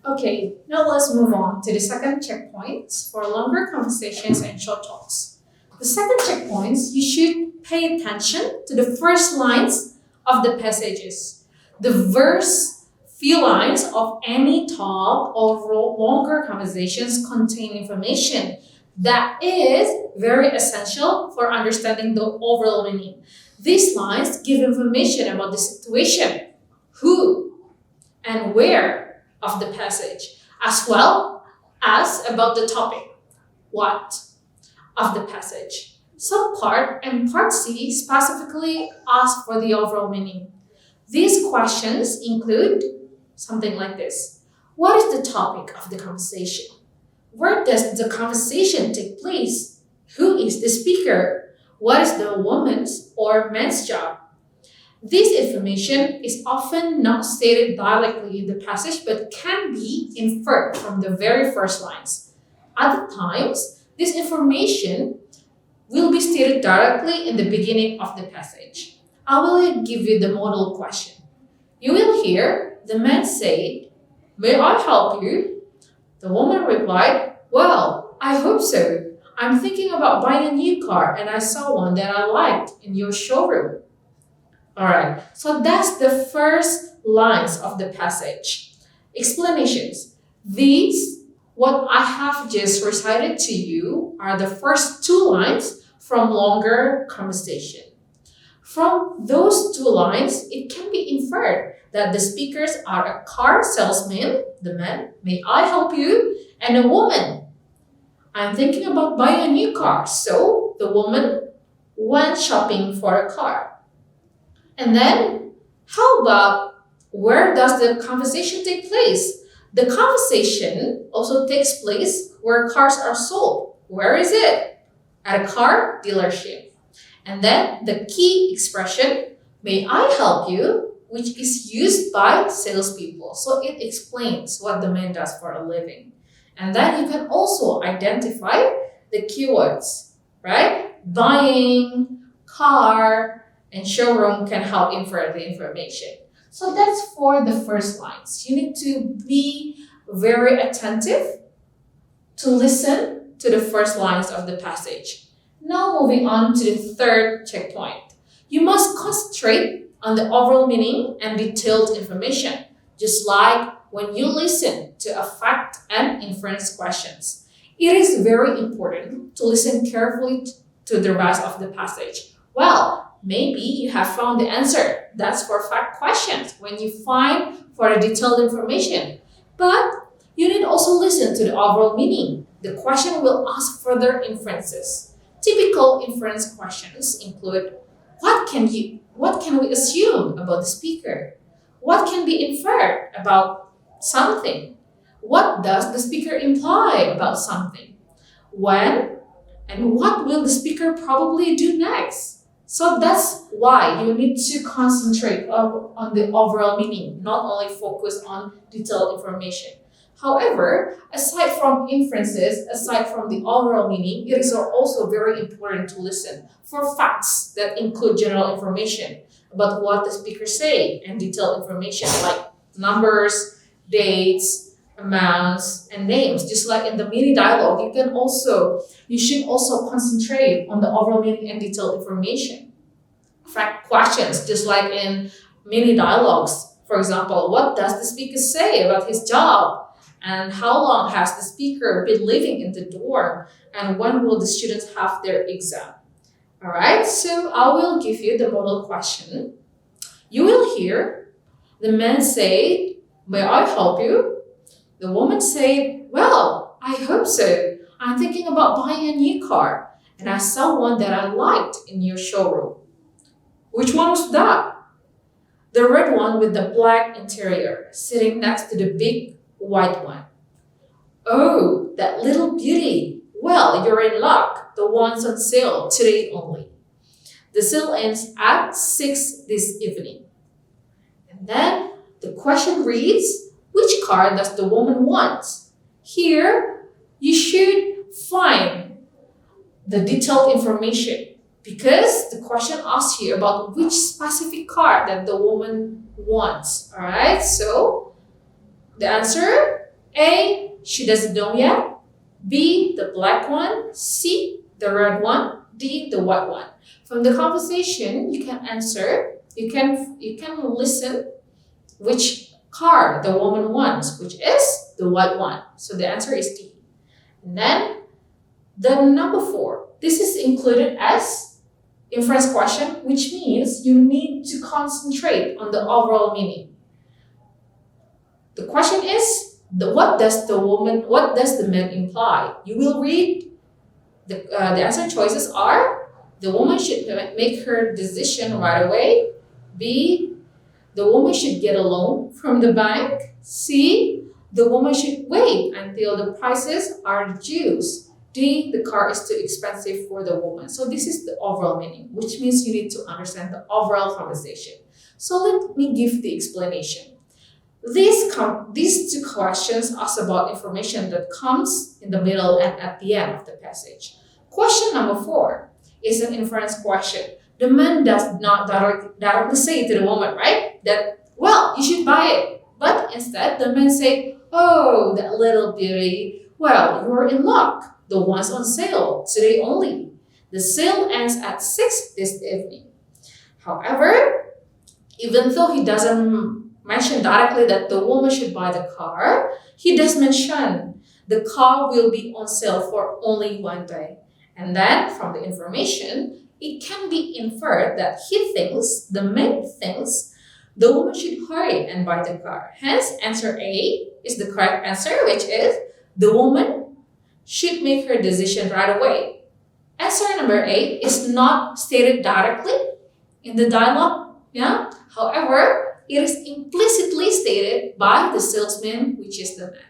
Okay, now let's move on to the second checkpoint for longer conversations and short talks. The second checkpoint, you should pay attention to the first lines of the passages. The first few lines of any talk or longer conversations contain information that is very essential for understanding the overall meaning. These lines give information about the situation, who, and where of the passage, as well as about the topic, what, of the passage. Some part and part C specifically ask for the overall meaning. These questions include something like this. What is the topic of the conversation? Where does the conversation take place? Who is the speaker? What is the woman's or man's job? This information is often not stated directly in the passage but can be inferred from the very first lines. Other times, this information will be stated directly in the beginning of the passage. I will give you the model question. You will hear the man say, "May I help you?" The woman replied, "Well, I hope so. I'm thinking about buying a new car and I saw one that I liked in your showroom." Alright, so that's the first lines of the passage. Explanations. These, what I have just recited to you, are the first two lines from longer conversation. From those two lines, it can be inferred that the speakers are a car salesman, the man, "May I help you?" and a woman, "I'm thinking about buying a new car." So the woman went shopping for a car. And then, how about where does the conversation take place? The conversation also takes place where cars are sold. Where is it? At a car dealership. And then the key expression, "May I help you?" which is used by salespeople. So it explains what the man does for a living. And then you can also identify the keywords, right? Buying, car, and showroom can help infer the information. So that's for the first lines. You need to be very attentive to listen to the first lines of the passage. Now moving on to the third checkpoint. You must concentrate on the overall meaning and detailed information, just like when you listen to a fact and inference questions. It is very important to listen carefully to the rest of the passage. Well, maybe you have found the answer. That's for fact questions when you find for the detailed information. But you need also listen to the overall meaning. The question will ask further inferences. Typical inference questions include, what can we assume about the speaker? What can be inferred about something? What does the speaker imply about something? When and what will the speaker probably do next? So that's why you need to concentrate on the overall meaning, not only focus on detailed information. However, aside from inferences, aside from the overall meaning, it is also very important to listen for facts that include general information about what the speaker say and detailed information like numbers, dates, amounts, and names. Just like in the mini dialogue, you should also concentrate on the overall meaning and detailed information. Fact questions, just like in mini dialogues. For example, what does the speaker say about his job? And how long has the speaker been living in the dorm? And when will the students have their exam? Alright, so I will give you the model question. You will hear the man say, "May I help you?" The woman said, "Well, I hope so. I'm thinking about buying a new car, and I saw one that I liked in your showroom." Which one was that? The red one with the black interior, sitting next to the big white one. "Oh, that little beauty. Well, you're in luck. The one's on sale today only. The sale ends at 6 this evening." And then the question reads, which car does the woman want? Here, you should find the detailed information because the question asks you about which specific car that the woman wants. Alright, so the answer A, she doesn't know yet. B, the black one. C, the red one. D, the white one. From the conversation, you can answer. You can listen which car the woman wants, which is the white one. So the answer is D. And then the number 4. This is included as inference question, which means you need to concentrate on the overall meaning. The question is, what does the man imply? You will read the answer choices are: the woman should make her decision right away. B, the woman should get a loan from the bank. C, the woman should wait until the prices are reduced. D, the car is too expensive for the woman. So this is the overall meaning, which means you need to understand the overall conversation. So let me give the explanation. These 2 questions ask about information that comes in the middle and at the end of the passage. Question number 4 is an inference question. The man does not directly say to the woman, right, that, well, you should buy it. But instead, the man say, oh, that little beauty, well, you're in luck. The one's on sale today only. The sale ends at 6 this evening. However, even though he doesn't mention directly that the woman should buy the car, he does mention the car will be on sale for only 1 day. And then from the information, it can be inferred that the man thinks the woman should hurry and buy the car. Hence, answer A is the correct answer, which is the woman should make her decision right away. Answer number A is not stated directly in the dialogue. Yeah? However, it is implicitly stated by the salesman, which is the man.